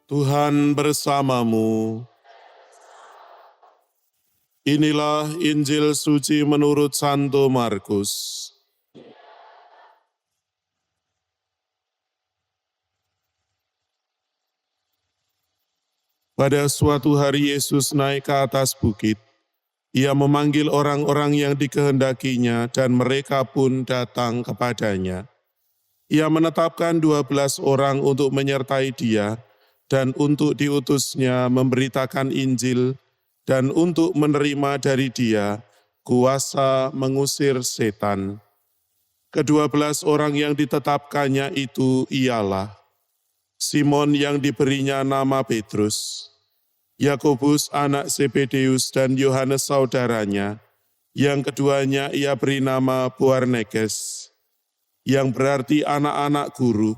Tuhan bersamamu. Inilah Injil suci menurut Santo Markus. Pada suatu hari Yesus naik ke atas bukit. Ia memanggil orang-orang yang dikehendakinya dan mereka pun datang kepadanya. Ia menetapkan 12 orang untuk menyertai dia dan untuk diutusnya memberitakan Injil dan untuk menerima dari dia kuasa mengusir setan. Ke-12 orang yang ditetapkannya itu ialah Simon yang diberinya nama Petrus, Yakobus anak Zebedeus dan Yohanes saudaranya, yang keduanya ia beri nama Boanerges, yang berarti anak-anak guru.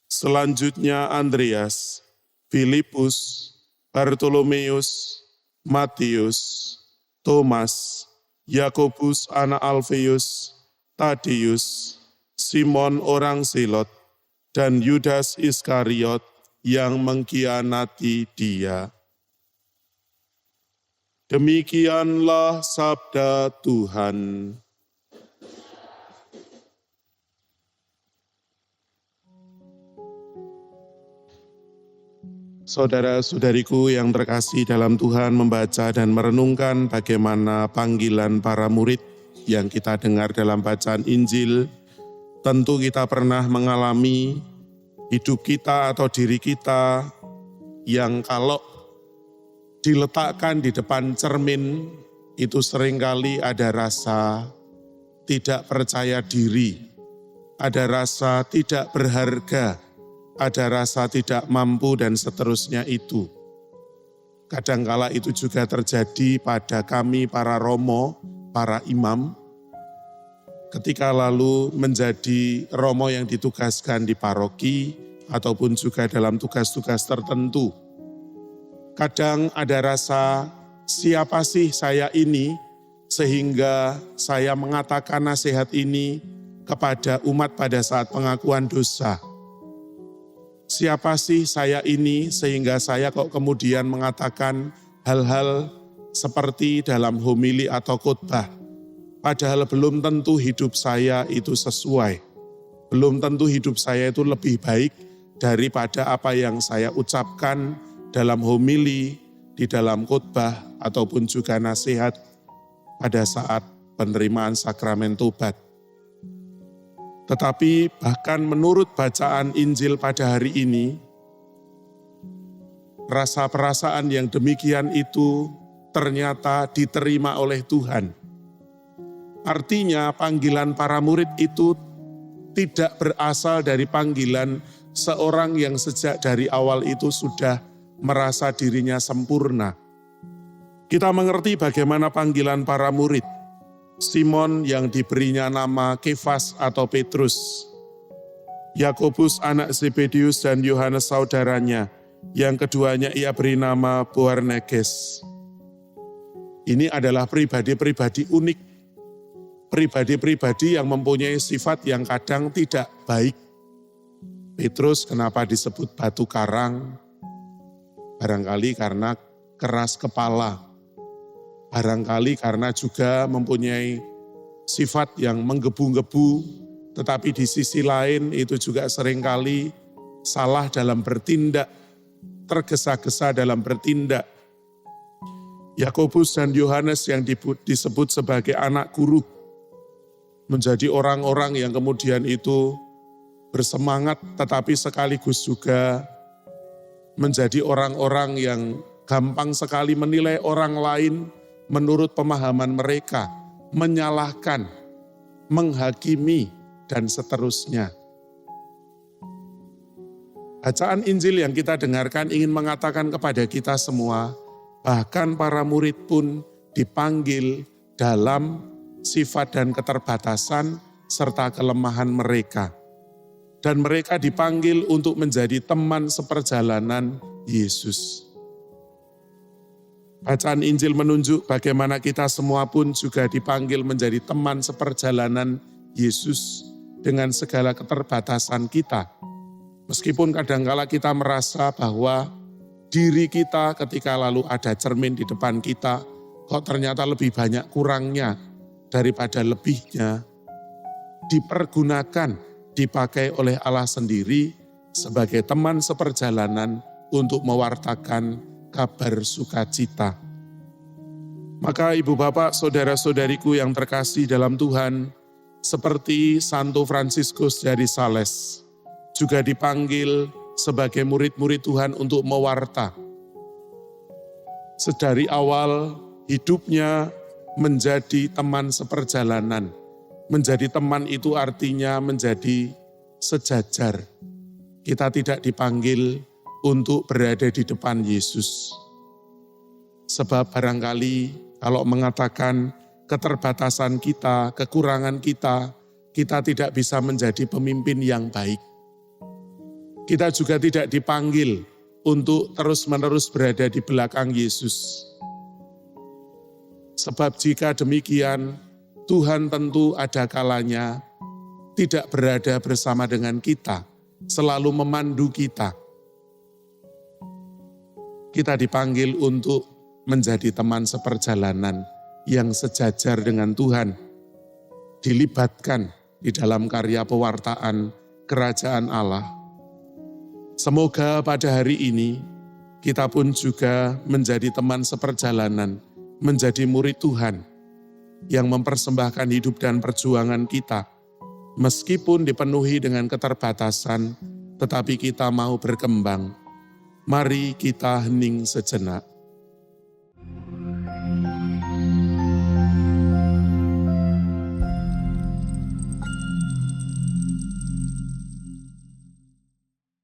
Selanjutnya Andreas, Filipus, Bartolomeus, Matius, Thomas, Yakobus anak Alfeus, Tadeus, Simon orang Zelot, dan Yudas Iskariot yang mengkhianati dia. Demikianlah sabda Tuhan. Saudara-saudariku yang terkasih dalam Tuhan, membaca dan merenungkan bagaimana panggilan para murid yang kita dengar dalam bacaan Injil. Tentu kita pernah mengalami hidup kita atau diri kita yang kalau diletakkan di depan cermin itu seringkali ada rasa tidak percaya diri, ada rasa tidak berharga, ada rasa tidak mampu dan seterusnya itu. Kadangkala itu juga terjadi pada kami para romo, para imam, ketika lalu menjadi romo yang ditugaskan di paroki ataupun juga dalam tugas-tugas tertentu. Kadang ada rasa, siapa sih saya ini sehingga saya mengatakan nasihat ini kepada umat pada saat pengakuan dosa. Siapa sih saya ini sehingga saya kok kemudian mengatakan hal-hal seperti dalam homili atau khotbah. Padahal belum tentu hidup saya itu sesuai. Belum tentu hidup saya itu lebih baik daripada apa yang saya ucapkan dalam homili, di dalam khotbah, ataupun juga nasihat pada saat penerimaan sakramen tobat. Tetapi bahkan menurut bacaan Injil pada hari ini, rasa-perasaan yang demikian itu ternyata diterima oleh Tuhan. Artinya panggilan para murid itu tidak berasal dari panggilan seorang yang sejak dari awal itu sudah merasa dirinya sempurna. Kita mengerti bagaimana panggilan para murid. Simon yang diberinya nama Kefas atau Petrus, Yakobus anak Zebedeus dan Yohanes saudaranya, yang keduanya ia beri nama Boanerges. Ini adalah pribadi-pribadi unik, pribadi-pribadi yang mempunyai sifat yang kadang tidak baik. Petrus kenapa disebut batu karang? Barangkali karena keras kepala. Barangkali karena juga mempunyai sifat yang menggebu-gebu, tetapi di sisi lain itu juga seringkali salah dalam bertindak, tergesa-gesa dalam bertindak. Yakobus dan Yohanes yang disebut sebagai anak guru, menjadi orang-orang yang kemudian itu bersemangat tetapi sekaligus juga menjadi orang-orang yang gampang sekali menilai orang lain menurut pemahaman mereka, menyalahkan, menghakimi, dan seterusnya. Bacaan Injil yang kita dengarkan ingin mengatakan kepada kita semua, bahkan para murid pun dipanggil dalam sifat dan keterbatasan serta kelemahan mereka. Dan mereka dipanggil untuk menjadi teman seperjalanan Yesus. Bacaan Injil menunjuk bagaimana kita semua pun juga dipanggil menjadi teman seperjalanan Yesus dengan segala keterbatasan kita. Meskipun kadangkala kita merasa bahwa diri kita ketika lalu ada cermin di depan kita, kok ternyata lebih banyak kurangnya daripada lebihnya, dipergunakan, dipakai oleh Allah sendiri sebagai teman seperjalanan untuk mewartakan kabar sukacita. Maka ibu bapak, saudara-saudariku yang terkasih dalam Tuhan, seperti Santo Fransiskus dari Sales, juga dipanggil sebagai murid-murid Tuhan untuk mewarta. Sedari awal hidupnya menjadi teman seperjalanan. Menjadi teman itu artinya menjadi sejajar. Kita tidak dipanggil untuk berada di depan Yesus. Sebab barangkali kalau mengatakan keterbatasan kita, kekurangan kita, kita tidak bisa menjadi pemimpin yang baik. Kita juga tidak dipanggil untuk terus-menerus berada di belakang Yesus. Sebab jika demikian, Tuhan tentu ada kalanya tidak berada bersama dengan kita, selalu memandu kita. Kita dipanggil untuk menjadi teman seperjalanan yang sejajar dengan Tuhan, dilibatkan di dalam karya pewartaan kerajaan Allah. Semoga pada hari ini kita pun juga menjadi teman seperjalanan, menjadi murid Tuhan yang mempersembahkan hidup dan perjuangan kita. Meskipun dipenuhi dengan keterbatasan, tetapi kita mau berkembang. Mari kita hening sejenak.